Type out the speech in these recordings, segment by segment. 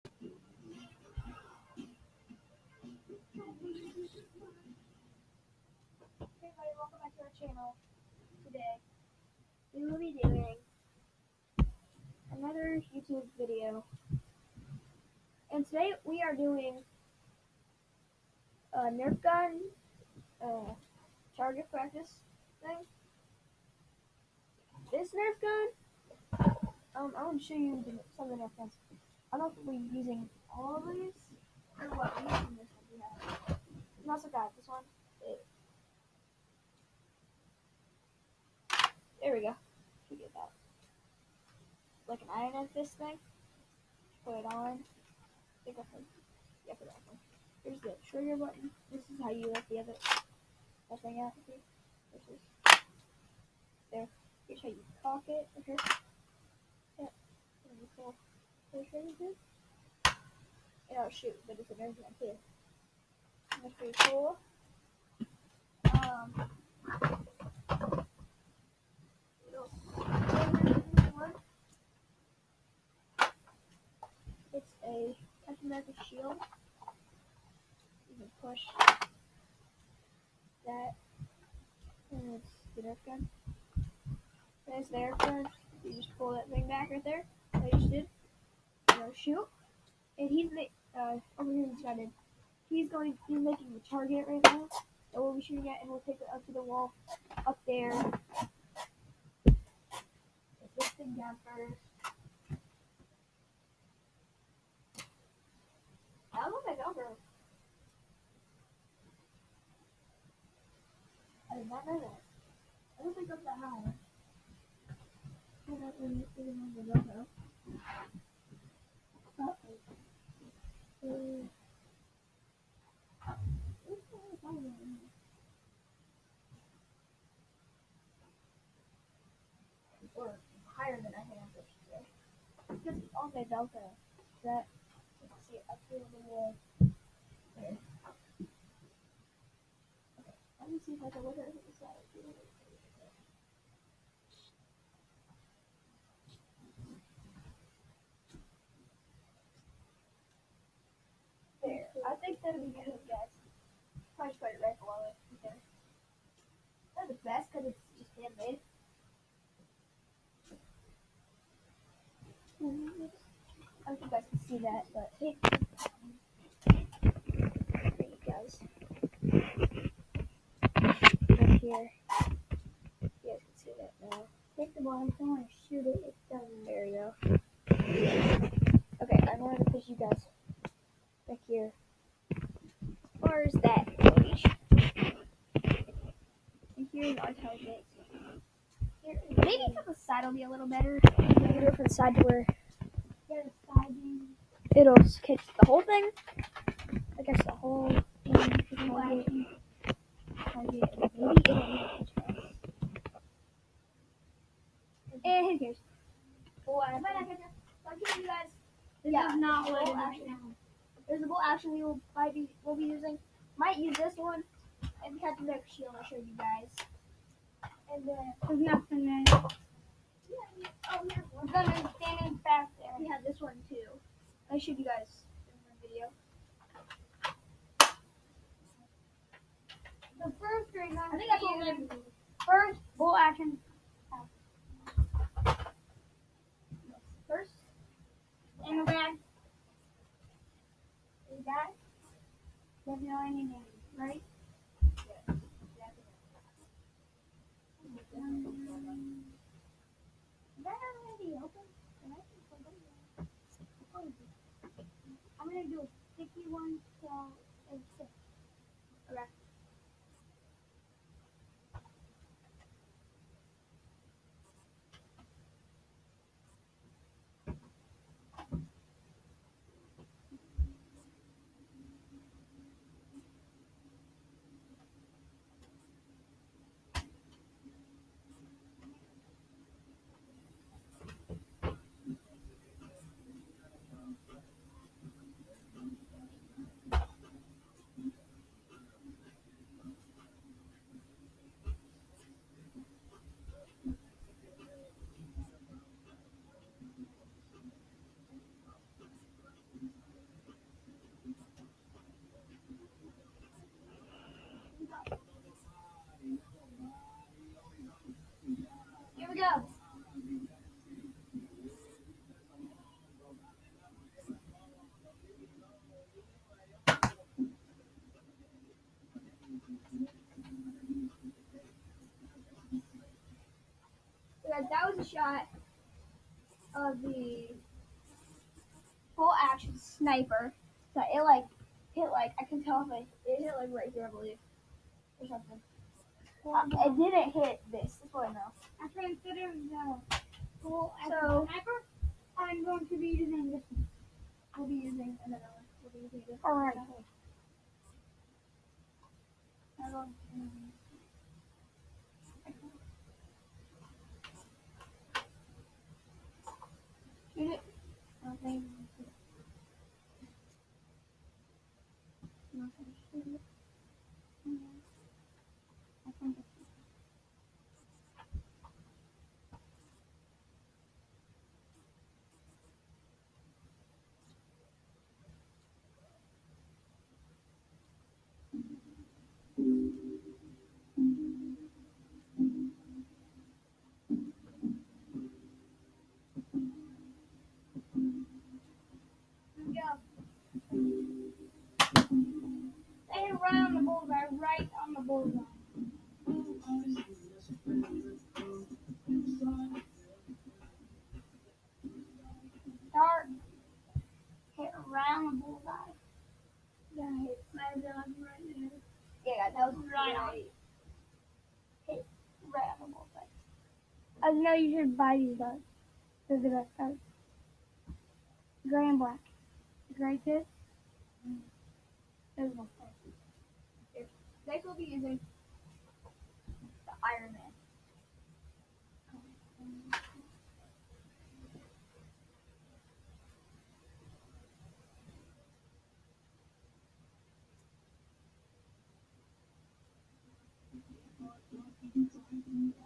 Hey everybody, welcome back to our channel. Today we will be doing another YouTube video. And today we are doing a Nerf gun target practice thing. This Nerf gun, I want to show you some of the Nerf guns. I don't know if we're using all of these or what. We're using this one we have. We also got this one. There we go. You get that. Like an iron fist thing. Put it on. Pick up the that one. Here's the trigger button. This is how you let the other thing out. This is there. Here's how you cock it. Okay. Yeah. Really cool. There's really good. And I'll shoot, but it's an Nerf gun too. That's pretty cool. It's a Captain America shield. You can push that, and it's the Nerf gun. There's the Nerf gun. You just pull that thing back right there. I just did. Shoot. And he's over here inside it. He's making the target right now that we'll be shooting at, and we'll take it up to the wall up there. Take this thing down first. I don't know if I go, bro. I did not know that. I don't think up that high. I don't really on the logo. Or higher than I have, I should say. Because it's on my Velcro. That you can see it up here on the wall. There. Okay, let me see if I can look at it from the side. There. I think that'll be good, guys. Probably put it right below it. There. That's the best because it's just handmade. I don't know if you guys can see that, but hey, there you guys. Right here. You guys can see that now. Take the ball, if I want to shoot it, it doesn't. There you go. Okay, I'm going to push you guys back here. As far as that goes. And here's our target. Maybe from the side will be a little better. Maybe do it from the side to where it'll catch the whole thing. I guess the whole thing. Maybe it'll catch us. And who cares? I might not catch us. I'll give you guys. This is not what it is. There's a bolt action we'll be using. Might use this one and the Captain America shield I showed you guys. And then there's nothing in it. We're gonna stand back there. We have this one too. I showed you guys in the video. The first thing I think that's what we're gonna do. First bolt action. First. And we're gonna do that. There's no any name, right? Yes. Is that already open? I'm gonna do a sticky one till it's 6. Okay. shot of the full action sniper. So it like hit like I can tell if it hit like right here, I believe, or something. It didn't hit this. That's what I know. After instead of the full action sniper, I'm going to be using this one. We'll be using another one. We'll be using this. All right. Shoot it. Nothing. Shoot it. I think it's They hit right on the bullseye, right on the bullseye. Dart hit right on the bullseye. gonna hit. My dog right there. Yeah, that was Right on. Hit right on the bullseye. I know you should buy these darts. They're the best darts. Gray and black. Gray tip. There's one. Next we'll be using the Iron Man.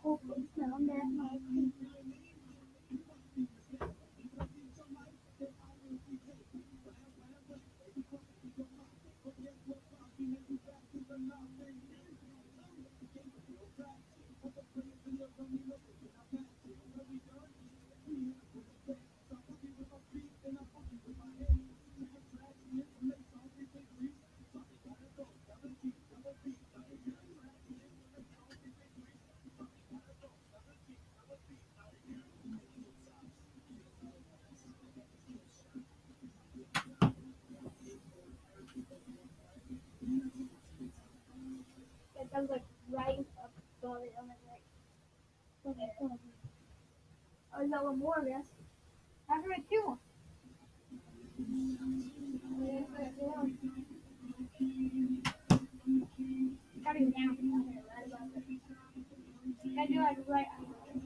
Hopefully it's not on there. That was like right up above it on the right. Okay. Oh, you got one more, I guess. After a 2. Gotta go down. Gotta do like right under it.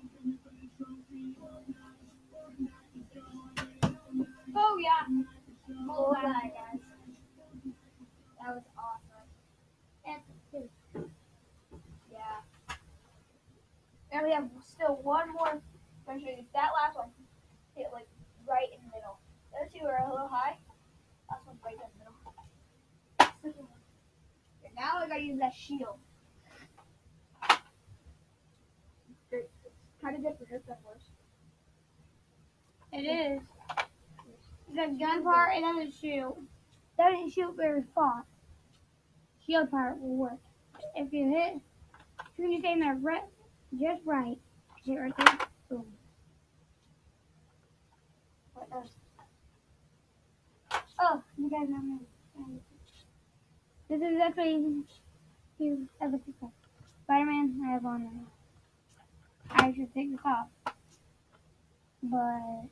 Oh yeah. Bullseye, guys. That was awesome. And 2. Yeah. And we have still one more. I'm show you that last one hit like right in the middle. The other two are a little high. Last one's right in the middle. Okay, now I gotta use that shield. Great. Try to get the hurt that first. It is. The gun part, it doesn't shoot. Doesn't shoot very far. Shield part will work. If you hit, if you just aim there right, just right, hit right there, boom. What else? Oh, you guys know me. This is actually his other people. Spider-Man, I have on now. I should take this off. But,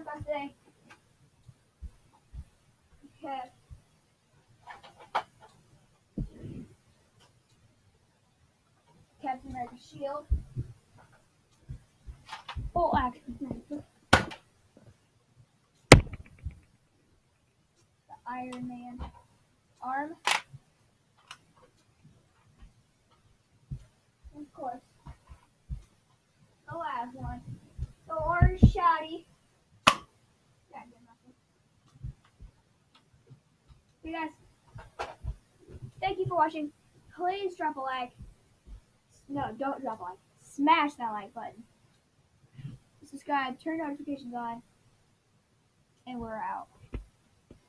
about to say, okay. Captain America's shield. Full action. The Iron Man arm. And of course, the last one. The orange shotty. You guys, thank you for watching. Please drop a like. No, don't drop a like. Smash that like button. Subscribe, turn notifications on, and we're out.